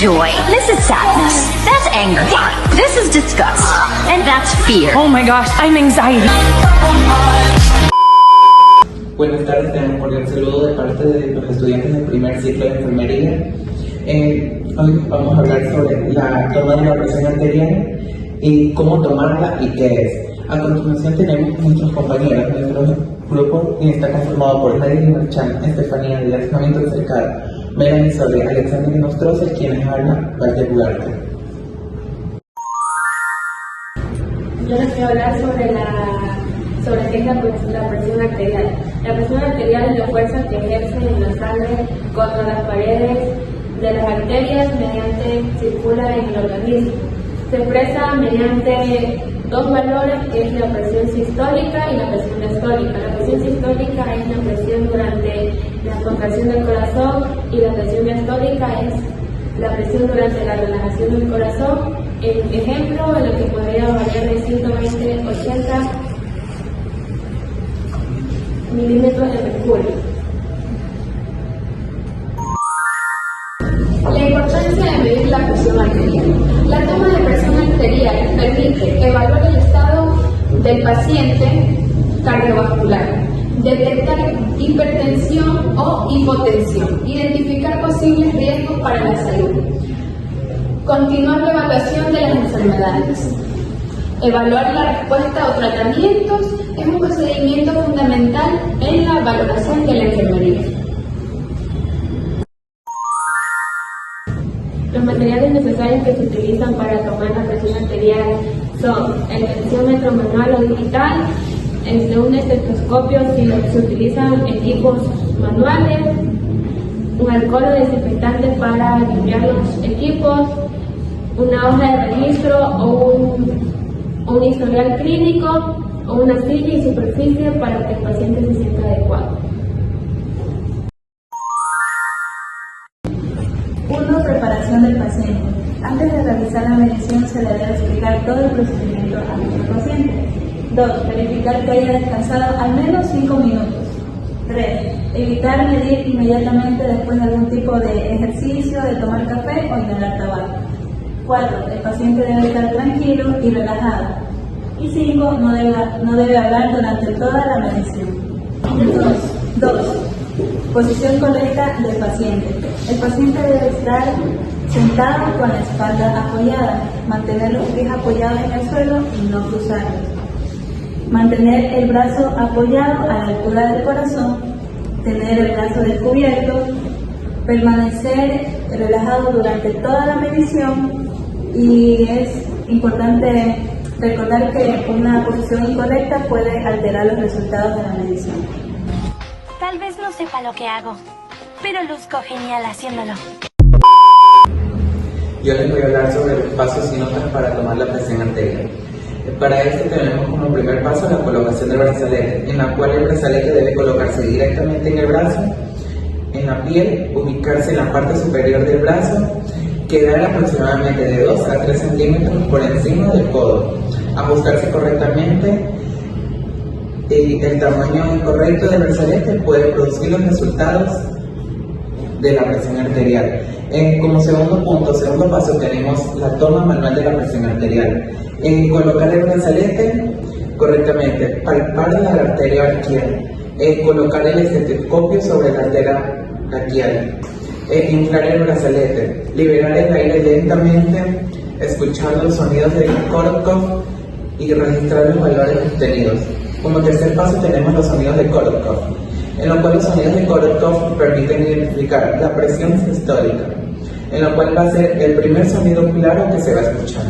joy. This is sadness. That's anger. This is disgust. And that's fear. Oh my gosh, I'm anxiety. Buenas tardes, tenemos un cordial saludo de parte de los estudiantes del primer ciclo de enfermería. Hoy vamos a hablar sobre la toma de la presión arterial y cómo tomarla y qué es. A continuación tenemos nuestros compañeros. Nuestro grupo está conformado por Marilyn Marchán, Estefanía Díaz, Hamilton Cercado, Melanie Soria, Alexander Nostroza, quienes hablan Walter Ugarte. Yo les quiero hablar sobre qué es la presión arterial. La presión arterial es la fuerza que ejerce en la sangre contra las paredes de las arterias mediante circula en el organismo. Se expresa mediante dos valores, que es la presión sistólica y la presión diastólica. La presión sistólica es la presión durante la contracción del corazón y la presión diastólica es la presión durante la relajación del corazón. El ejemplo en lo que podría variar de 120-80 milímetros de mercurio. La importancia de medir la presión arterial. La toma de presión arterial permite evaluar el estado del paciente cardiovascular, detectar hipertensión o hipotensión, identificar posibles riesgos para la salud, continuar la evaluación de las enfermedades. Evaluar la respuesta o tratamientos es un procedimiento fundamental en la valoración de la enfermería. Los materiales necesarios que se utilizan para tomar la presión arterial son el tensiómetro manual o digital, un estetoscopio si se utilizan equipos manuales, un alcohol o desinfectante para limpiar los equipos, una hoja de registro o un historial clínico o una silla y superficie para que el paciente se sienta adecuado. 1. Preparación del paciente. Antes de realizar la medición se le debe explicar todo el procedimiento a nuestro paciente. 2. Verificar que haya descansado al menos 5 minutos. 3. Evitar medir inmediatamente después de algún tipo de ejercicio, de tomar café o inhalar tabaco. 4. El paciente debe estar tranquilo y relajado. Y 5. No debe hablar durante toda la medición. 2. Posición correcta del paciente. El paciente debe estar sentado con la espalda apoyada, mantener los pies apoyados en el suelo y no cruzarlos. Mantener el brazo apoyado a la altura del corazón, tener el brazo descubierto, permanecer relajado durante toda la medición y es importante recordar que una posición incorrecta puede alterar los resultados de la medición. Tal vez no sepa lo que hago, pero luzco genial haciéndolo. Yo les voy a hablar sobre los pasos y notas para tomar la presión arterial. Para esto tenemos como primer paso la colocación del brazalete, en la cual el brazalete debe colocarse directamente en el brazo, en la piel, ubicarse en la parte superior del brazo, quedar aproximadamente de 2 a 3 centímetros por encima del codo, ajustarse correctamente. El tamaño incorrecto del brazalete puede producir los resultados de la presión arterial. Como segundo paso tenemos la toma manual de la presión arterial. Colocar el brazalete correctamente, palpar la arteria braquial, colocar el estetoscopio sobre la arteria braquial, inflar el brazalete, liberar el aire lentamente, escuchar los sonidos del Korotkoff y registrar los valores obtenidos. Como tercer paso tenemos los sonidos de Korotkoff, en lo cual los sonidos de Korotkoff permiten identificar la presión sistólica, en lo cual va a ser el primer sonido claro que se va a escuchar.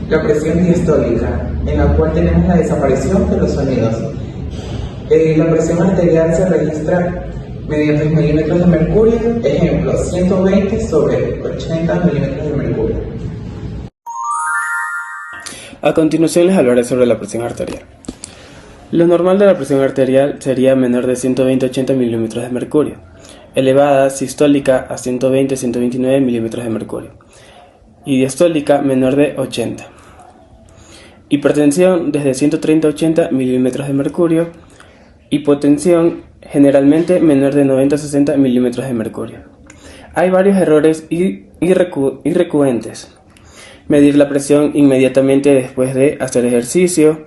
La presión diastólica, en la cual tenemos la desaparición de los sonidos. La presión arterial se registra mediante milímetros de mercurio, ejemplo, 120 sobre 80 milímetros de mercurio. A continuación les hablaré sobre la presión arterial. Lo normal de la presión arterial sería menor de 120-80 milímetros de mercurio, elevada sistólica a 120-129 milímetros de mercurio y diastólica menor de 80. Hipertensión desde 130-80 milímetros de mercurio, hipotensión generalmente menor de 90-60 milímetros de mercurio. Hay varios errores irrecurrentes. Medir la presión inmediatamente después de hacer ejercicio,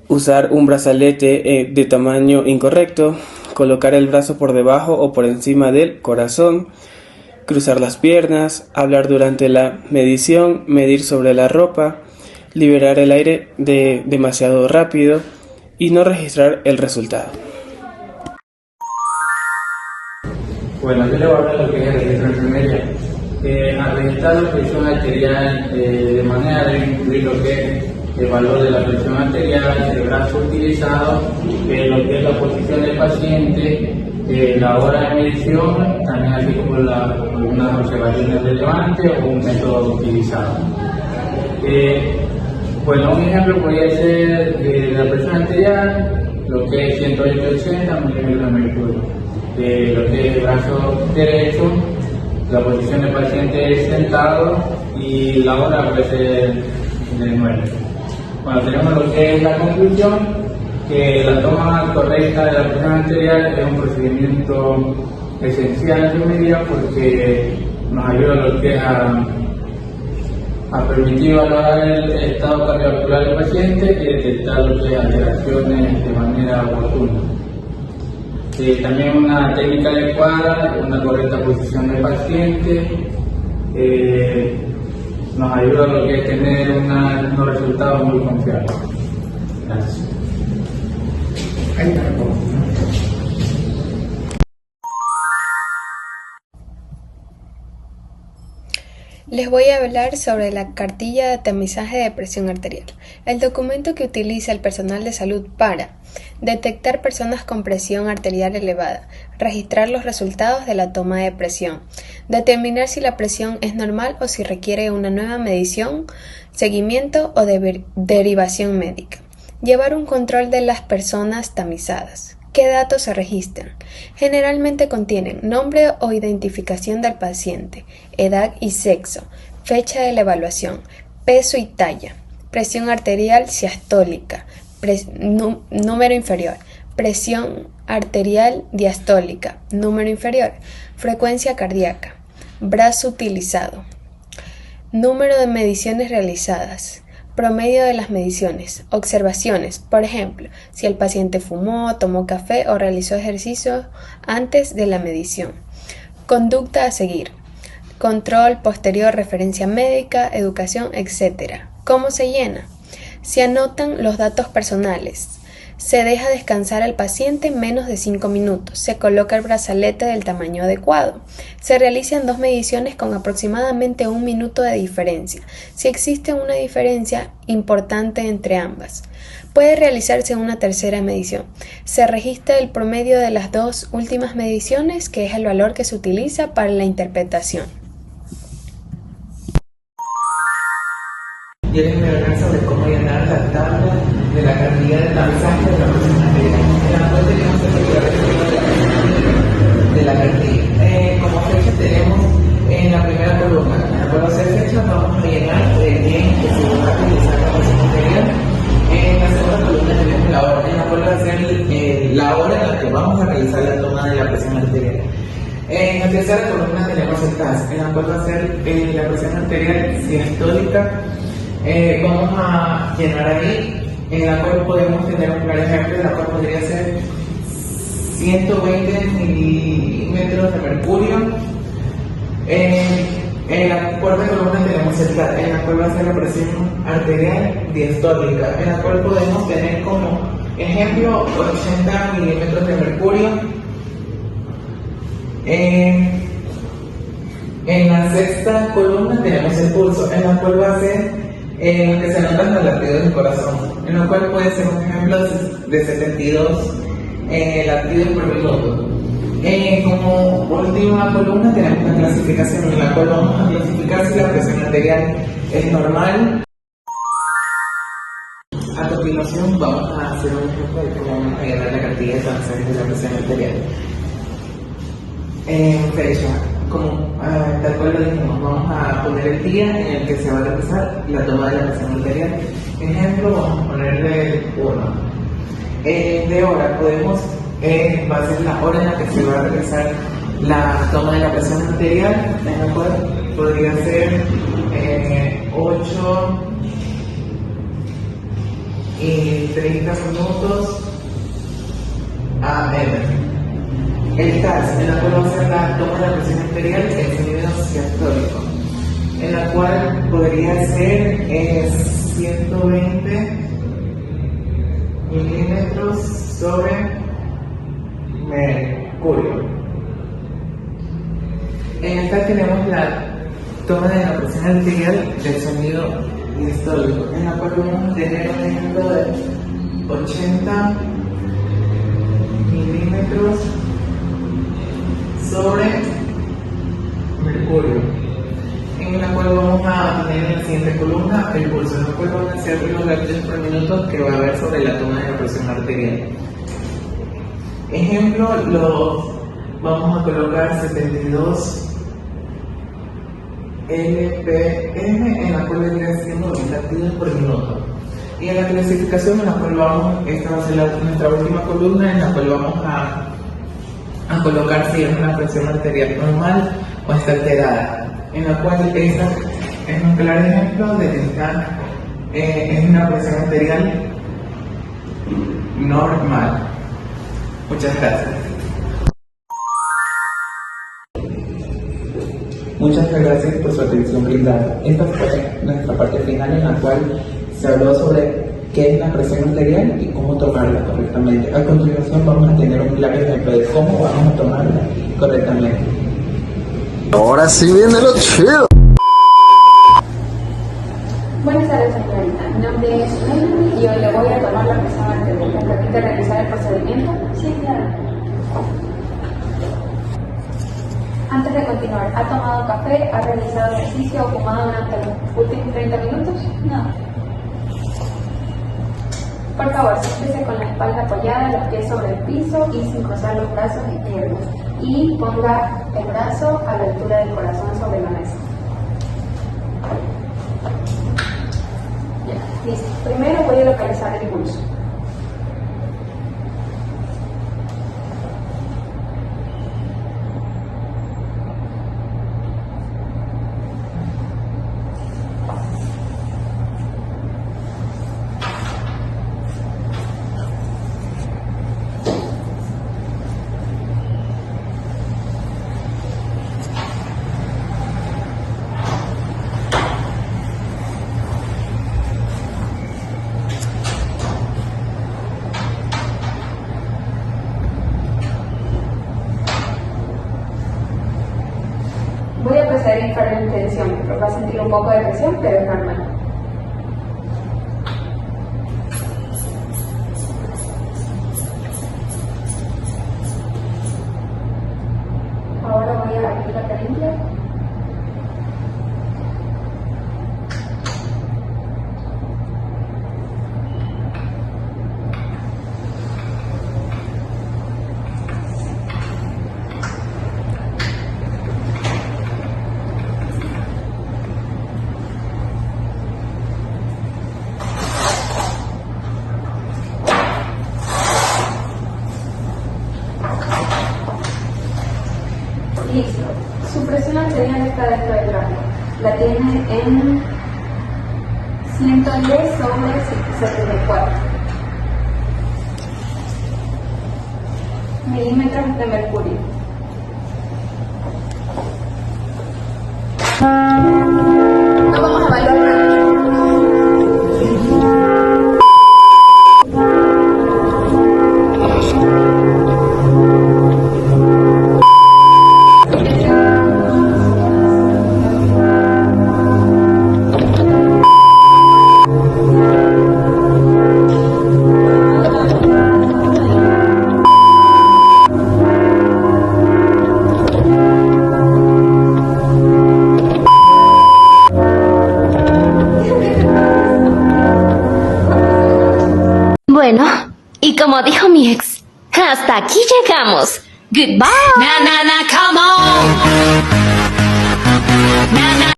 usar un brazalete de tamaño incorrecto, colocar el brazo por debajo o por encima del corazón, cruzar las piernas, hablar durante la medición, medir sobre la ropa, liberar el aire demasiado rápido y no registrar el resultado. Bueno, yo le voy a hablar de lo que es el registro de enfermería. Al registrar la presión arterial, de manera de incluir lo que es el valor de la presión arterial, el brazo utilizado, lo que es la posición del paciente, la hora de medición, también así como algunas observaciones relevantes o un método utilizado. Bueno, un ejemplo podría ser la presión arterial, lo que es 180 milímetros de mercurio. Lo que es el brazo derecho, la posición del paciente es sentado y la hora puede ser de 9. Bueno, tenemos lo que es la conclusión, que la toma correcta de la presión arterial es un procedimiento esencial en enfermería porque nos ayuda a lo que es a permitir valorar el estado cardiovascular del paciente y detectar lo que es alteraciones de manera oportuna. También una técnica adecuada, una correcta posición del paciente, nos ayuda a lo que es tener unos resultados muy confiables. Gracias. Les voy a hablar sobre la cartilla de tamizaje de presión arterial, el documento que utiliza el personal de salud para detectar personas con presión arterial elevada, registrar los resultados de la toma de presión, determinar si la presión es normal o si requiere una nueva medición, seguimiento o derivación médica, llevar un control de las personas tamizadas. ¿Qué datos se registran? Generalmente contienen nombre o identificación del paciente, edad y sexo, fecha de la evaluación, peso y talla, presión arterial siastólica, número inferior, presión arterial diastólica, número inferior, frecuencia cardíaca, brazo utilizado, número de mediciones realizadas, promedio de las mediciones, observaciones, por ejemplo, si el paciente fumó, tomó café o realizó ejercicio antes de la medición. Conducta a seguir, control posterior, referencia médica, educación, etc. ¿Cómo se llena? Se anotan los datos personales. Se deja descansar al paciente menos de 5 minutos. Se coloca el brazalete del tamaño adecuado. Se realizan 2 mediciones con aproximadamente 1 minuto de diferencia. Si existe una diferencia importante entre ambas, puede realizarse una tercera medición. Se registra el promedio de las 2 últimas mediciones, que es el valor que se utiliza para la interpretación. Quieren hablar sobre cómo llenar la tabla de la cartilla de tamizaje de la presión arterial. En la cual tenemos el de la cartilla. Como fecha tenemos en la primera columna. En la cual va a ser fecha, vamos a llenar bien que se va a realizar la presión arterial. En la segunda columna tenemos la hora, en la cual va a ser la hora en la que vamos a realizar la toma de la presión arterial. En la tercera columna tenemos el TAS, en la cual va a ser la presión arterial siastólica. Vamos a llenar ahí, en la cual podemos tener un claro ejemplo, en la cual podría ser 120 milímetros de mercurio. En la cuarta columna tenemos el TAT, en la cual va a ser la presión arterial diastólica, en la cual podemos tener como ejemplo 80 milímetros de mercurio. En la sexta columna tenemos el pulso, en la cual va a ser que se anotan los latidos del corazón, en lo cual puede ser un ejemplo de 72 latidos por minuto. Como última columna tenemos la clasificación, en la cual vamos a clasificar si la presión arterial es normal. A continuación vamos a hacer un ejemplo de cómo vamos a llenar la cartilla de tamizaje de la presión arterial. Fecha, como tal cual lo dijimos, vamos a poner el día en el que se va a realizar la toma de la presión arterial. Ejemplo, vamos a ponerle 1. De hora podemos, va a ser la hora en la que se va a realizar La toma de la presión arterial, en la cual podría ser 8 y 30 minutos AM. El TAS, en la cual va a ser la toma de la presión arterial en sonido diastólico, en la cual podría ser 120 milímetros sobre mercurio. En esta tenemos la toma de la presión arterial del sonido diastólico, en la cual vamos a tener un ejemplo de 80 milímetros sobre mercurio, en la cual vamos a tener en la siguiente columna el pulso, en la cual van a ser los latidos por minuto que va a haber sobre la toma de la presión arterial. Ejemplo, vamos a colocar 72 LPM, en la cual vendría siendo los latidos por minuto. Y en la clasificación, en la cual esta va a ser nuestra última columna, en la cual vamos a colocar si es una presión arterial normal o está alterada, en la cual esta es un claro ejemplo de que es una presión arterial normal. Muchas gracias. Muchas gracias por su atención brindada. Esta fue nuestra parte final, en la cual se habló sobre qué es la presión arterial y cómo tomarla correctamente. A continuación vamos a tener un claro ejemplo de cómo vamos a tomarla correctamente. Ahora sí viene lo chido. Buenas tardes, señorita. Mi nombre es Melanie y hoy le voy a tomar la presión arterial. ¿Me permite realizar el procedimiento? Sí, claro. Antes de continuar, ¿ha tomado café, ha realizado ejercicio o fumado durante los últimos 30 minutos? No. Por favor, siéntese con la espalda apoyada, los pies sobre el piso y sin cruzar los brazos ni piernas. Y ponga el brazo a la altura del corazón sobre la mesa. Ya, listo. Primero voy a localizar el pulso. Voy a proceder a inflar la tensión, pero va a sentir un poco de presión, pero es normal. Ahora voy a abrir la carencia. Listo. Su presión arterial está dentro del gráfico. La tiene en 110/74 milímetros de mercurio. No vamos a valorar. Bueno, y como dijo mi ex, hasta aquí llegamos. Goodbye. Na na na, come on.